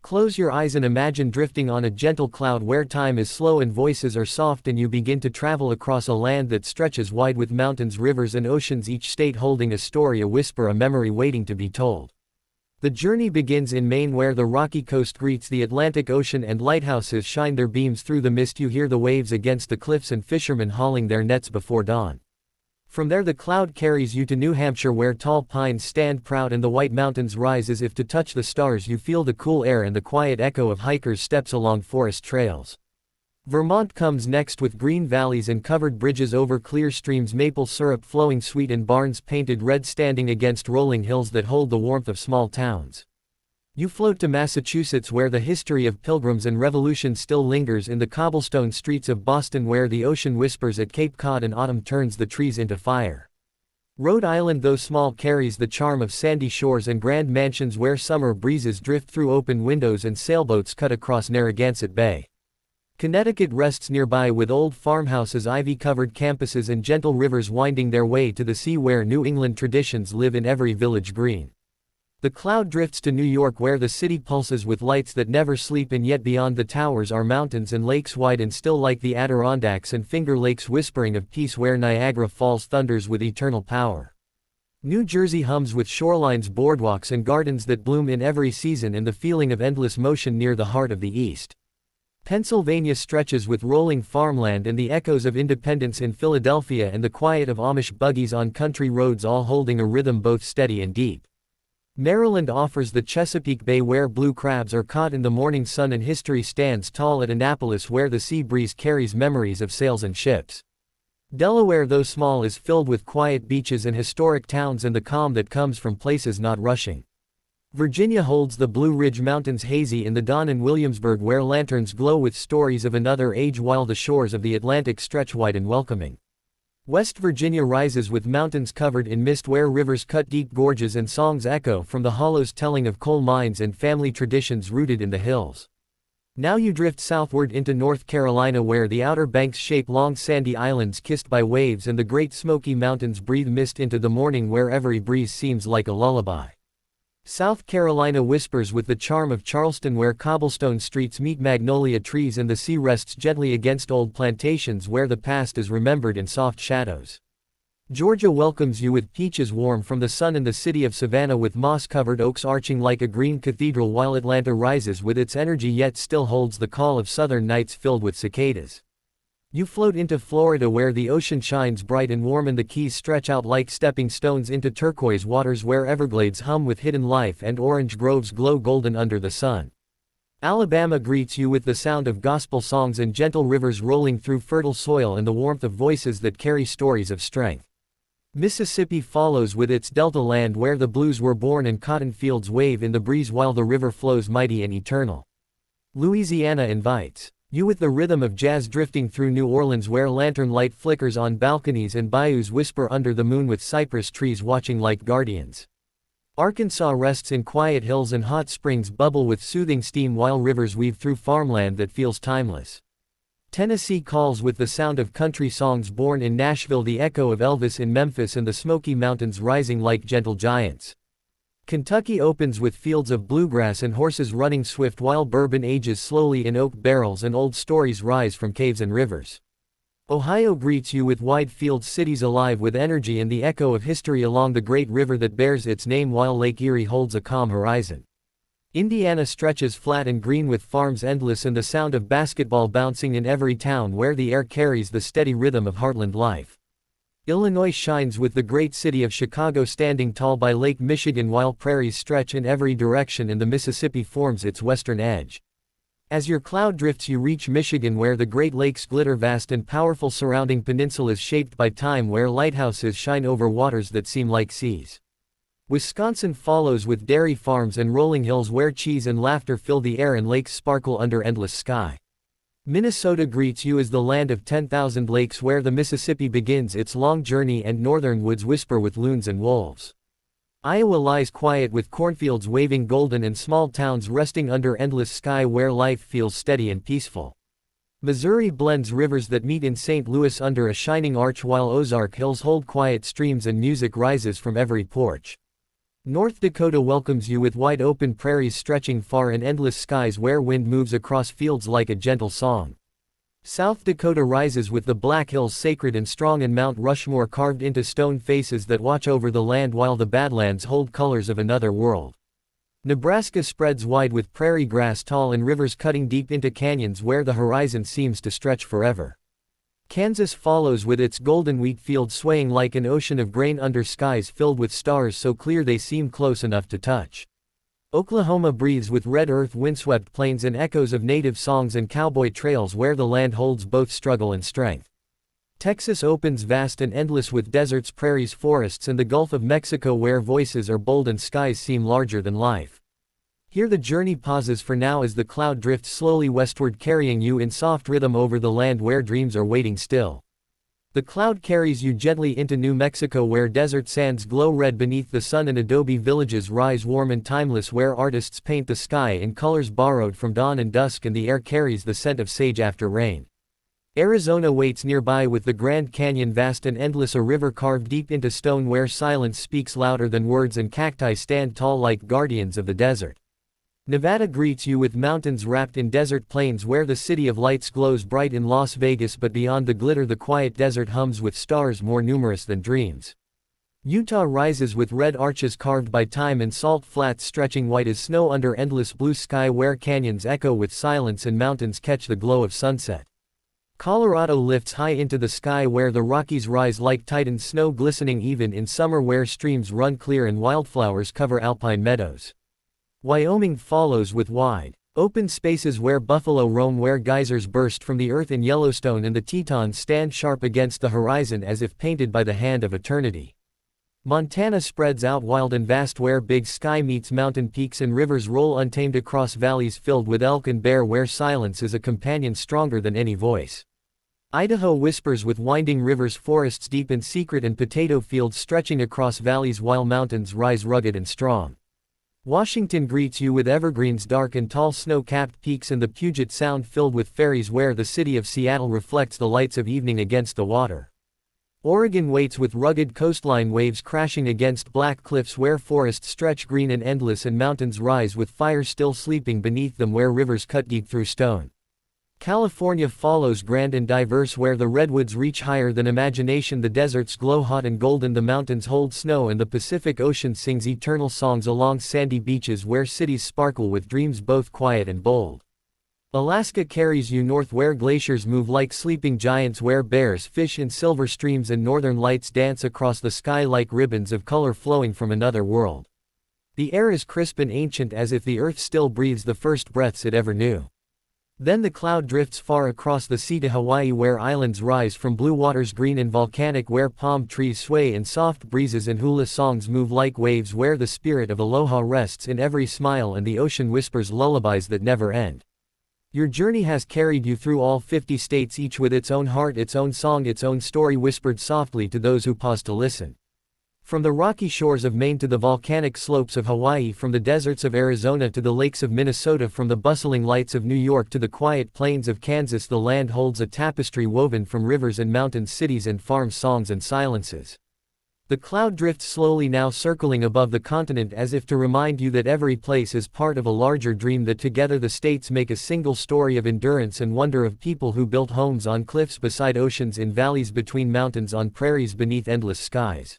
Close your eyes and imagine drifting on a gentle cloud where time is slow and voices are soft, and you begin to travel across a land that stretches wide with mountains, rivers and oceans, each state holding a story, a whisper, a memory waiting to be told. The journey begins in Maine, where the rocky coast greets the Atlantic Ocean and lighthouses shine their beams through the mist. You hear the waves against the cliffs and fishermen hauling their nets before dawn. From there the cloud carries you to New Hampshire, where tall pines stand proud and the white mountains rise as if to touch the stars. You feel the cool air and the quiet echo of hikers' steps along forest trails. Vermont comes next, with green valleys and covered bridges over clear streams, maple syrup flowing sweet and barns painted red standing against rolling hills that hold the warmth of small towns. You float to Massachusetts, where the history of pilgrims and revolution still lingers in the cobblestone streets of Boston, where the ocean whispers at Cape Cod and autumn turns the trees into fire. Rhode Island, though small, carries the charm of sandy shores and grand mansions where summer breezes drift through open windows and sailboats cut across Narragansett Bay. Connecticut rests nearby, with old farmhouses, ivy-covered campuses and gentle rivers winding their way to the sea, where New England traditions live in every village green. The cloud drifts to New York, where the city pulses with lights that never sleep, and yet beyond the towers are mountains and lakes wide and still like the Adirondacks and Finger Lakes, whispering of peace, where Niagara Falls thunders with eternal power. New Jersey hums with shorelines, boardwalks and gardens that bloom in every season, and the feeling of endless motion near the heart of the East. Pennsylvania stretches with rolling farmland and the echoes of independence in Philadelphia, and the quiet of Amish buggies on country roads, all holding a rhythm both steady and deep. Maryland offers the Chesapeake Bay, where blue crabs are caught in the morning sun, and history stands tall at Annapolis, where the sea breeze carries memories of sails and ships. Delaware, though small, is filled with quiet beaches and historic towns and the calm that comes from places not rushing. Virginia holds the Blue Ridge Mountains hazy in the dawn, and Williamsburg, where lanterns glow with stories of another age, while the shores of the Atlantic stretch wide and welcoming. West Virginia rises with mountains covered in mist, where rivers cut deep gorges and songs echo from the hollows, telling of coal mines and family traditions rooted in the hills. Now you drift southward into North Carolina, where the Outer Banks shape long sandy islands kissed by waves, and the Great Smoky Mountains breathe mist into the morning, where every breeze seems like a lullaby. South Carolina whispers with the charm of Charleston, where cobblestone streets meet magnolia trees and the sea rests gently against old plantations, where the past is remembered in soft shadows. Georgia welcomes you with peaches warm from the sun, and the city of Savannah with moss-covered oaks arching like a green cathedral, while Atlanta rises with its energy yet still holds the call of southern nights filled with cicadas. You float into Florida, where the ocean shines bright and warm and the Keys stretch out like stepping stones into turquoise waters, where Everglades hum with hidden life and orange groves glow golden under the sun. Alabama greets you with the sound of gospel songs and gentle rivers rolling through fertile soil and the warmth of voices that carry stories of strength. Mississippi follows with its delta land, where the blues were born and cotton fields wave in the breeze while the river flows mighty and eternal. Louisiana invites you with the rhythm of jazz drifting through New Orleans, where lantern light flickers on balconies and bayous whisper under the moon with cypress trees watching like guardians. Arkansas rests in quiet hills and hot springs bubble with soothing steam, while rivers weave through farmland that feels timeless. Tennessee calls with the sound of country songs born in Nashville, the echo of Elvis in Memphis, and the Smoky Mountains rising like gentle giants. Kentucky opens with fields of bluegrass and horses running swift, while bourbon ages slowly in oak barrels and old stories rise from caves and rivers. Ohio greets you with wide fields, cities alive with energy and the echo of history along the great river that bears its name, while Lake Erie holds a calm horizon. Indiana stretches flat and green with farms endless and the sound of basketball bouncing in every town, where the air carries the steady rhythm of heartland life. Illinois shines with the great city of Chicago standing tall by Lake Michigan, while prairies stretch in every direction and the Mississippi forms its western edge. As your cloud drifts you reach Michigan, where the Great Lakes glitter vast and powerful, surrounding peninsulas shaped by time, where lighthouses shine over waters that seem like seas. Wisconsin follows with dairy farms and rolling hills, where cheese and laughter fill the air and lakes sparkle under endless sky. Minnesota greets you as the land of 10,000 lakes, where the Mississippi begins its long journey and northern woods whisper with loons and wolves. Iowa lies quiet with cornfields waving golden and small towns resting under endless sky, where life feels steady and peaceful. Missouri blends rivers that meet in St. Louis under a shining arch, while Ozark hills hold quiet streams and music rises from every porch. North Dakota welcomes you with wide open prairies stretching far and endless skies where wind moves across fields like a gentle song. South Dakota rises with the Black Hills sacred and strong and Mount Rushmore carved into stone faces that watch over the land while the Badlands hold colors of another world. Nebraska spreads wide with prairie grass tall and rivers cutting deep into canyons where the horizon seems to stretch forever. Kansas follows with its golden wheat fields swaying like an ocean of grain under skies filled with stars so clear they seem close enough to touch. Oklahoma breathes with red earth windswept plains and echoes of native songs and cowboy trails where the land holds both struggle and strength. Texas opens vast and endless with deserts, prairies, forests, and the Gulf of Mexico where voices are bold and skies seem larger than life. Here the journey pauses for now as the cloud drifts slowly westward carrying you in soft rhythm over the land where dreams are waiting still. The cloud carries you gently into New Mexico where desert sands glow red beneath the sun and adobe villages rise warm and timeless where artists paint the sky in colors borrowed from dawn and dusk and the air carries the scent of sage after rain. Arizona waits nearby with the Grand Canyon vast and endless, a river carved deep into stone where silence speaks louder than words and cacti stand tall like guardians of the desert. Nevada greets you with mountains wrapped in desert plains where the city of lights glows bright in Las Vegas, but beyond the glitter the quiet desert hums with stars more numerous than dreams. Utah rises with red arches carved by time and salt flats stretching white as snow under endless blue sky where canyons echo with silence and mountains catch the glow of sunset. Colorado lifts high into the sky where the Rockies rise like Titan snow glistening even in summer where streams run clear and wildflowers cover alpine meadows. Wyoming follows with wide, open spaces where buffalo roam where geysers burst from the earth in Yellowstone and the Tetons stand sharp against the horizon as if painted by the hand of eternity. Montana spreads out wild and vast where Big Sky meets mountain peaks and rivers roll untamed across valleys filled with elk and bear where silence is a companion stronger than any voice. Idaho whispers with winding rivers, forests deep and secret, and potato fields stretching across valleys while mountains rise rugged and strong. Washington greets you with evergreens dark and tall snow-capped peaks and the Puget Sound filled with ferries where the city of Seattle reflects the lights of evening against the water. Oregon waits with rugged coastline waves crashing against black cliffs where forests stretch green and endless and mountains rise with fire still sleeping beneath them where rivers cut deep through stone. California follows grand and diverse where the redwoods reach higher than imagination, the deserts glow hot and golden, the mountains hold snow and the Pacific Ocean sings eternal songs along sandy beaches where cities sparkle with dreams both quiet and bold. Alaska carries you north where glaciers move like sleeping giants, where bears fish in silver streams and northern lights dance across the sky like ribbons of color flowing from another world. The air is crisp and ancient as if the earth still breathes the first breaths it ever knew. Then the cloud drifts far across the sea to Hawaii where islands rise from blue waters green and volcanic, where palm trees sway in soft breezes and hula songs move like waves, where the spirit of aloha rests in every smile and the ocean whispers lullabies that never end. Your journey has carried you through all 50 states, each with its own heart, its own song, its own story whispered softly to those who pause to listen. From the rocky shores of Maine to the volcanic slopes of Hawaii, from the deserts of Arizona to the lakes of Minnesota, from the bustling lights of New York to the quiet plains of Kansas, the land holds a tapestry woven from rivers and mountains, cities and farms, songs and silences. The cloud drifts slowly now, circling above the continent as if to remind you that every place is part of a larger dream, that together the states make a single story of endurance and wonder, of people who built homes on cliffs beside oceans, in valleys between mountains, on prairies beneath endless skies.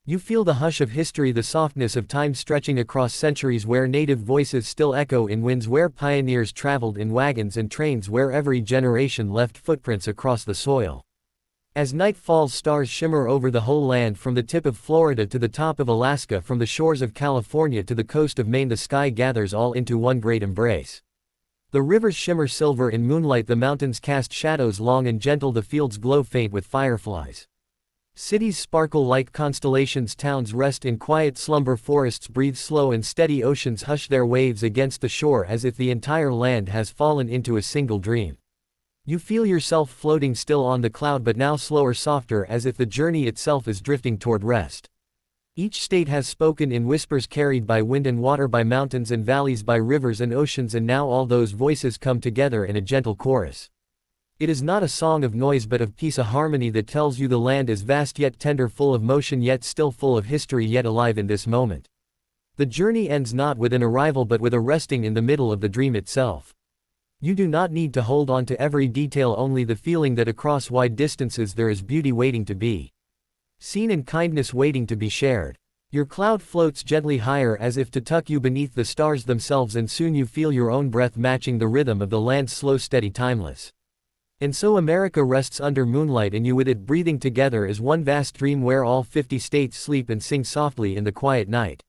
You feel the hush of history, the softness of time stretching across centuries, where native voices still echo in winds, where pioneers traveled in wagons and trains, where every generation left footprints across the soil. As night falls, stars shimmer over the whole land, from the tip of Florida to the top of Alaska, from the shores of California to the coast of Maine. The sky gathers all into one great embrace. The rivers shimmer silver in moonlight, the mountains cast shadows long and gentle, the fields glow faint with fireflies. Cities sparkle like constellations, towns rest in quiet slumber, forests breathe slow and steady, oceans hush their waves against the shore as if the entire land has fallen into a single dream. You feel yourself floating still on the cloud, but now slower, softer, as if the journey itself is drifting toward rest. Each state has spoken in whispers carried by wind and water, by mountains and valleys, by rivers and oceans, and now all those voices come together in a gentle chorus. It is not a song of noise but of peace, a harmony that tells you the land is vast yet tender, full of motion yet still, full of history yet alive in this moment. The journey ends not with an arrival but with a resting in the middle of the dream itself. You do not need to hold on to every detail, only the feeling that across wide distances there is beauty waiting to be seen and kindness waiting to be shared. Your cloud floats gently higher as if to tuck you beneath the stars themselves, and soon you feel your own breath matching the rhythm of the land's slow, steady, timeless. And so America rests under moonlight, and you with it, breathing together as one vast dream where all 50 states sleep and sing softly in the quiet night.